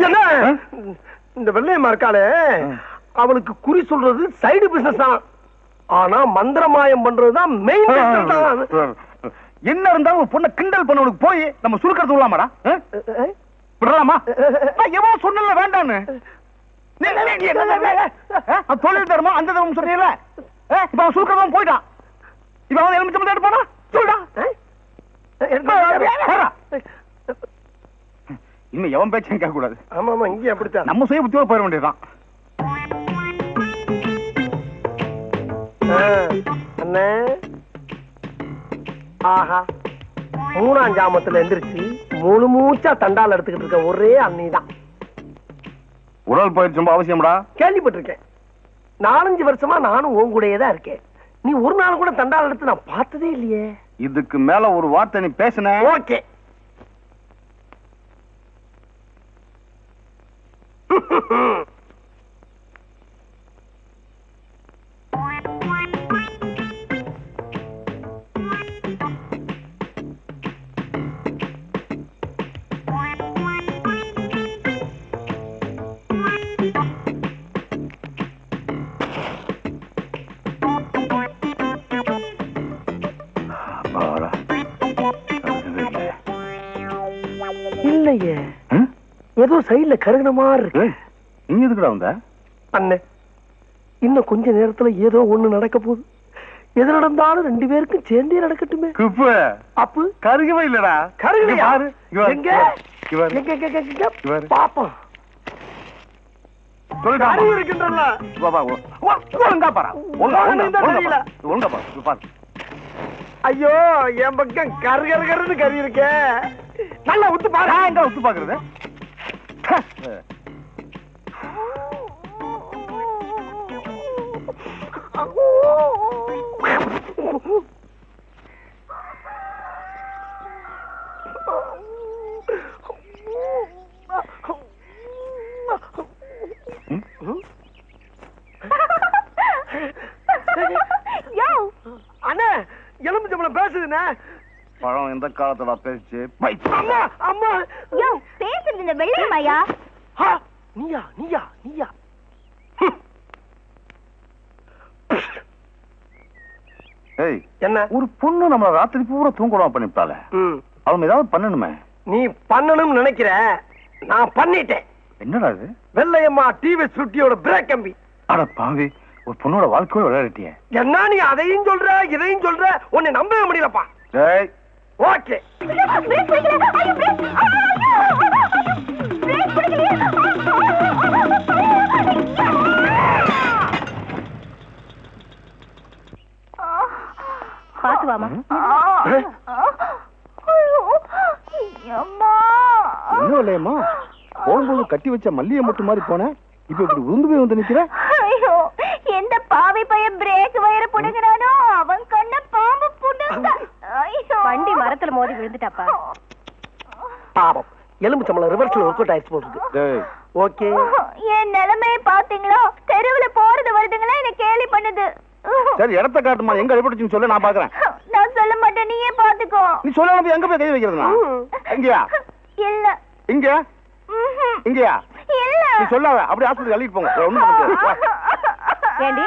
என்ன இந்த வெள்ளையம்மா இருக்காளே அவளுக்கு குறி சொல்றது சைடு பிசினஸ் தான். ஆனா மந்திரமாயம் பண்றதுதான் மெயின் பிசினஸ். என்ன இருந்தாலும் பொண்ணை கிண்டல் பண்ணவனுக்கு போய் நம்ம சுருக்கிறது விடலாமாடா? விடலாமா? எவன் சொன்னல வேண்டான்னு தொழில் தரமா அந்த தரம் சொன்னீங்கல்ல. இப்ப அவன் சுருக்கிறவன் போயிட்டான். இப்ப அவன் எலுமிச்சம் எடுப்பானா? சொல்றா. இனிமே எவன் பேச்சும் கேட்க கூடாது. ஆமா ஆமா இங்கே அப்படித்தான். நம்ம சுய புத்தியோட போயிட வேண்டியதுதான். அண்ணே ஆஹா மூணாம் ஜாமத்துல எந்திரிச்சு முழு மூச்சா தண்டால் எடுத்துக்கிட்டு இருக்க ஒரே அண்ணி தான். உடல் பயிற்சி ரொம்ப அவசியம்டா. கேள்விப்பட்டிருக்கேன். 4-5 வருஷமா நானும் உன் கூடயே தான் இருக்கேன். நீ ஒரு நாள் கூட தண்டால் எடுத்து நான் பார்த்ததே இல்லையே. இதுக்கு மேல ஒரு வார்த்தை நீ பேசுன. ஓகே. இல்லையே ஏதோ சைடுல கருகின மாதிரி இருக்கு. நீ எதுக்குடா வந்த? அண்ணே இன்னும் கொஞ்ச நேரத்துல ஏதோ ஒண்ணு நடக்க போகுது. எது நடந்தாலும் 2 பேருக்கும் சேர்ந்தே நடக்கட்டுமே. அப்பு கருகவே இல்லடா. கருகலையா? எங்க பாப்போம். இருக்கின்றல ஒழுங்கா பாரு. ஒழுங்கா பாரு. ஐயோ என் பக்கம் கருகருன்னு கறி இருக்கே. நல்லா உத்து பாரு. எங்க உத்து பாக்குறது? அண்ணே எலுமிச்சம்பழம் பேசுதுண்ணே. பழம் எந்த காலத்துல பேச்சு? அம்மா அம்மா யோ பேசுறது இந்த வெள்ளையம்மாயா? நீயா நீயா நீயா? ஏய் என்ன ஒரு பொண்ணு நம்ம ராத்திரி பூரா தூங்கலாம் பண்ணிட்டாளே. அவன் ஏதாவது பண்ணணுமே. நீ பண்ணணும்னு நினைக்கிற, நான் பண்ணிட்டேன். என்னடா இது? வெள்ளையம்மா டிவி சுட்டியோட பிரேக் கம்பி. அட பாவி, ஒரு பொண்ணோட வாழ்க்கையோட விளையாடிட்டியே. என்ன நீ அதையும் சொல்ற இதையும் சொல்ற, உன்னை நம்பவே முடியலப்பா. டேய் ஓகே பாத்து வாமா. என்ன இல்லையம்மா, போகும்போது கட்டி வச்ச மல்லிகை மட்டும் மாதிரி போன, இப்ப இப்படி உந்து போய் வந்து நிக்கிற. ஐயோ எந்த பாவி பையன் பிரேக் வயர புடுங்கறானோ அவன் கண்ண பாம்பு புடுங்க. ஐயோ வண்டி மரத்துல மோதி விழுந்துட்டாப்பா. பாவம், எலுமிச்சம்பழம் ரிவர்ஸ்ல ஒர்க் அவுட் ஆயிடுச்சு போகுது. டேய் ஓகே. என் நிலைமையை பாத்தீங்களா? தெருவுல போறது வருதுங்களா என்ன கேலி பண்ணுது. சரி இடத்த காட்டுமா, எங்க அடிபட்டுச்சுன்னு சொல்ல, நான் பாக்குறேன். நான் சொல்ல மாட்டேன், நீயே பாத்துக்கோ. நீ சொல்லாம எங்க போய் கை வைக்கிறதுனா? எங்கயா? இல்ல. இங்க? இங்கயா? இல்ல. நீ சொல்லாத, அப்படியே ஹாஸ்பிடல் அள்ளிட்டு போங்க. ஒண்ணும் பண்ண முடியாது. ஏண்டி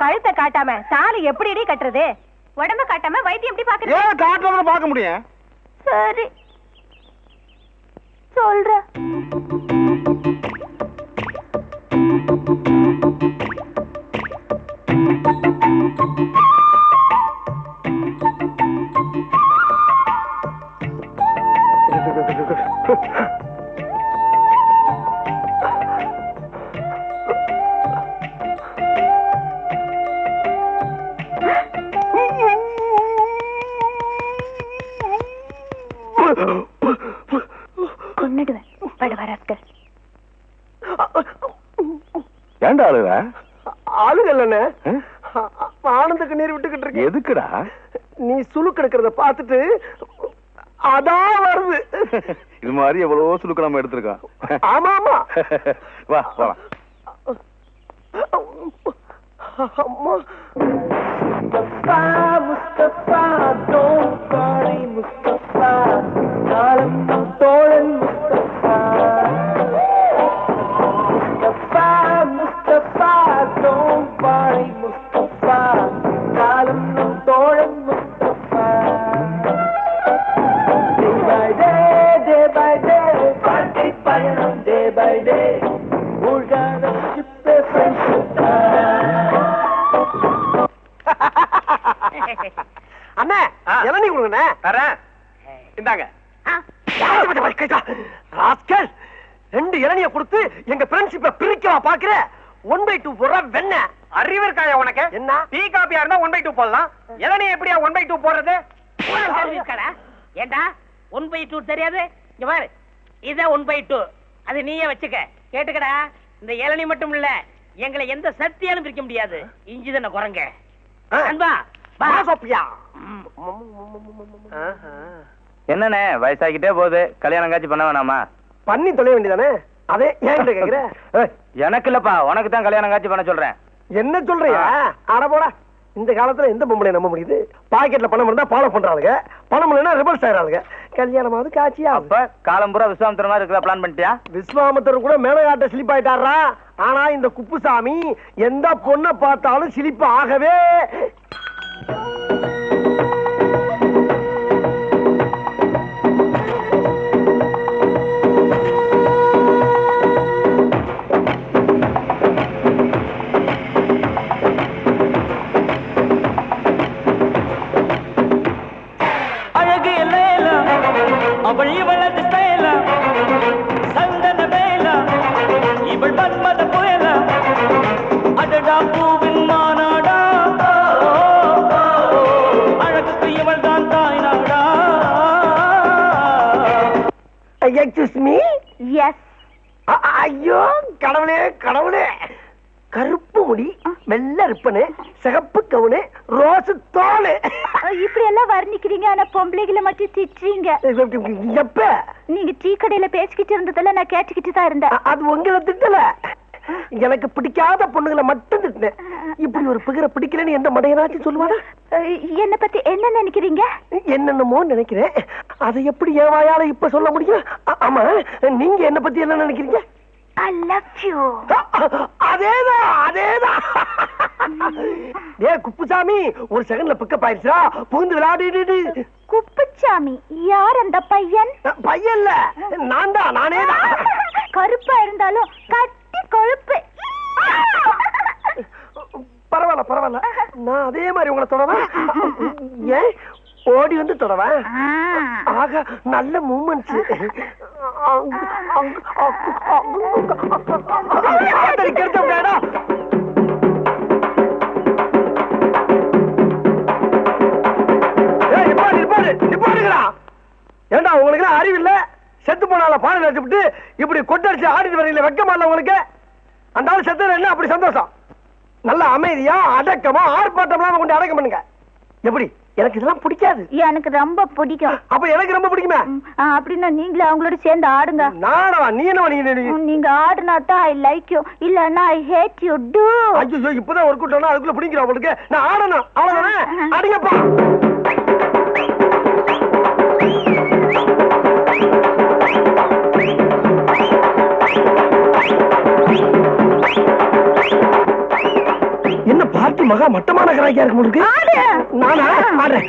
கழுத்தை காட்டாம தாலி எப்படிடி கட்டுறது? உடம்ப காட்டாம வைத்தியம் எப்படி பாக்குறது? ஏன் காட்டுறத பார்க்க முடியும்? சரி சொல்ற. கொன்னுடுவேன் படவராஸ்கர். ஏண்டா அழுவ? அழுகல்லண்ணே, ஆனந்த நீர் விட்டுக்கிட்டு இருக்கு. எதுக்குடா? நீ சுளுக்கு எடுக்கிறத பார்த்துட்டு அதான் வருது. இது மாதிரி எவ்வளவோ சுளுக்கு நம்ம எடுத்திருக்கோம். ஆமா ஆமா. வா போலாம். அம்மா முஸ்தபா முஸ்தபா don't worry முஸ்தபா காலம் தோழன் முஸ்தபா Friday. மூழ்காத சிப்பே friendship. அண்ணே இளநீ கொடுங்கண்ணே. தரேன். இந்தாங்க. ராஸ்கல், 2 இளநிய கொடுத்து எங்க ஃப்ரெண்ட்ஷிப்பை பிரிக்கவா பாக்குற? 1/2 போடுற வெண்ண. அறிவு இருக்காயா உனக்கு? என்ன டீ காபியா இருந்தா 1/2 போடலாம். இளநீ எப்படியா 1/2 போடுறது? ஏண்டா 1/2 தெரியாது? இங்க பாரு, இத 1/2 அது நீயே வச்சுக்க. கேட்டுக்கடா, இந்த இளநீ மட்டும் இல்ல, எங்களை எந்த சக்தியாலும் பிரிக்க முடியாது. இஞ்சி தானே குரங்க. அன்பா வா சோப்பியா. என்னண்ணே வயசாகிட்டே போகுது, கல்யாணம் காட்சி பண்ண வேணாமா? பண்ணி தொலைய வேண்டியதானே? அதே ஏன் கேக்குற? எனக்கு இல்லப்பா, உனக்கு தான் கல்யாணம் காட்சி பண்ண சொல்றேன். என்ன சொல்றியா? அட போடா, இந்த காலத்துல எந்த பொம்பளை நம்ப முடியுது? பாக்கெட்ல பணம் இருந்தா ஃபாலோ பண்றாங்க, பணம் இல்லைன்னா ரிவர்ஸ் ஆயிராங்க. கல்யாணமாவது காட்சியா? அப்ப காலம் பூரா விஸ்வாமித்திர மாதிரி இருக்கிற பிளான் பண்ணிட்டியா? விஸ்வாமித்திரர் கூட மேலகாட்ட ஸ்லிப் ஆயிட்டாரா? ஆனா இந்த குப்புசாமி எந்த பொண்ணை பார்த்தாலும் ஸ்லிப் ஆகவே. Excuse me? Yes. ஐயோ கடவுளே கடவுளே, கருப்பு முடி, வெள்ளை ரிப்பனு, சிகப்பு கவுனு, ரோஸ் தோல், இப்படி எல்லாம் வர்ணிக்கிறீங்க, ஆனா பொம்பளைகளை மட்டும் திட்டுறீங்க. எப்ப? நீங்க டீ கடையில பேசிக்கிட்டு இருந்ததெல்லாம் நான் கேட்டுக்கிட்டு தான் இருந்தேன். அது உங்களை திட்டல, எனக்கு பிடிக்காத பொண்ணுகளை மட்டும் திட்டினேன். இப்படி ஒரு பிகரை பிடிக்கலன்னு எந்த மடையனாச்சும் சொல்லுவானா? என்ன பத்தி என்ன நினைக்கிறீங்க? என்னென்னமோ நினைக்கிறேன், அதை எப்படி என் வாயால இப்ப சொல்ல முடியும்? ஆமா, நீங்க என்ன பத்தி என்ன நினைக்கிறீங்க? I love you. அதேதான் அதேதான். ஏ குப்புசாமி, ஒரு செகண்ட்ல பிக்கப் ஆயிடுச்சா? புகுந்து விளையாடிடு. குப்புசாமி யார் அந்த பையன்? பையன் இல்ல, நான் தான், நானே தான். கருப்பா இருந்தாலும் கட்டி கொழுப்பு. பரவாயில்ல பரவாயில்ல, நான் அதே மாதிரி உங்களை தொடவா? ஏன் ஓடி வந்து தொடவா? ஆக நல்ல மூமெண்ட்ஸ். ஏண்டா உங்களுக்கு அறிவு இல்ல? செத்து போனால பாடல் வச்சுட்டு இப்படி கொட்டடிச்சு ஆடிட்டு வரீங்களே, வெக்கமா இல்ல உங்களுக்கு? அந்த ஆள் செத்து என்ன அப்படி சந்தோஷம்? நல்ல அமைதியா அடக்கமா ஆர்ப்பாட்டம் கொண்டு அடக்கம் பண்ணுங்க. எப்படி? எனக்கு இதெல்லாம் பிடிக்காது. எனக்கு ரொம்ப பிடிக்கும். அப்ப எனக்கு ரொம்ப பிடிக்குமே. அப்படின்னா நீங்களே அவங்களோட சேர்ந்து ஆடுங்க. நானா? நீ என்ன? நீங்க ஆடுனா தான் ஐ லைக் யூ, இல்லன்னா ஐ ஹேட் யூ டு. ஐயோ, இப்பதான் ஒர்க் அவுட் ஆனா அதுக்குள்ள பிடிக்கிறோம் உங்களுக்கு. நான் ஆடணும், அவ்வளவுதானே? அடிங்கப்பா. என்ன பார்ட்டி மகா மட்டமான கராக்கியா இருக்கு உங்களுக்கு? நானா ஆடுறேன்.